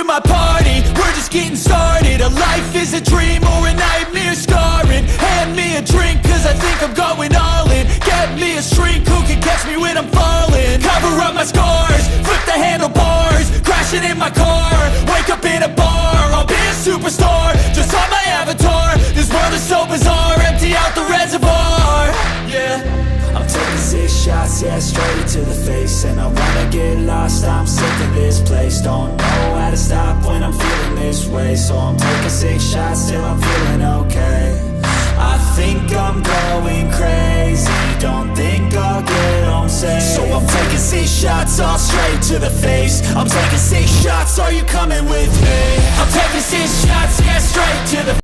to my party, we're just getting started. A life is a dream or a nightmare scarring. Hand me a drink cause I think I'm going all in. Get me a shrink who can catch me when I'm falling. Cover up my scars, flip the handlebars, crashing in my car, wake up in a bar. I'll be a superstar, just on my avatar. This world is so bizarre, empty out the reservoir. Yeah, I'm taking 6 shots, yeah, straight to the face. And I wanna get lost, I'm sick of this place. Don't know how to stop when I'm feeling this way. So I'm taking 6 shots till I'm feeling okay. I think I'm going crazy, don't think I'll get home safe. So I'm taking 6 shots, all straight to the face. I'm taking 6 shots, are you coming with me? I'm taking 6 shots, yeah, straight to the